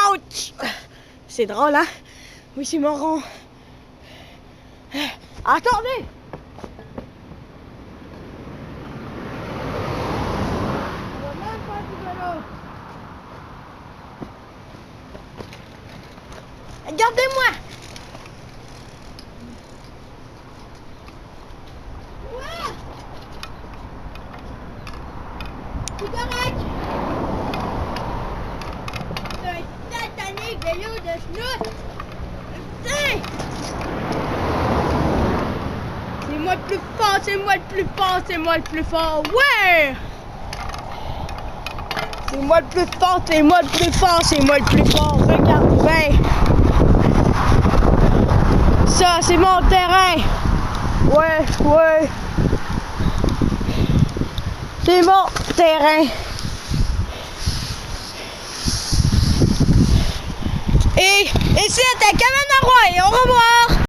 Ouch! C'est drôle, hein? Oui, c'est marrant. Attendez! Regardez-moi! Ouais! C'est correct! C'est un satanique vélo de snooze! C'est moi le plus fort, c'est moi le plus fort, c'est moi le plus fort! Ouais! C'est moi le plus fort, c'est moi le plus fort, c'est moi le plus fort! Regarde bien! Ça, c'est mon terrain! Ouais, ouais! C'est mon terrain! Et c'est à Camanaroi et au revoir!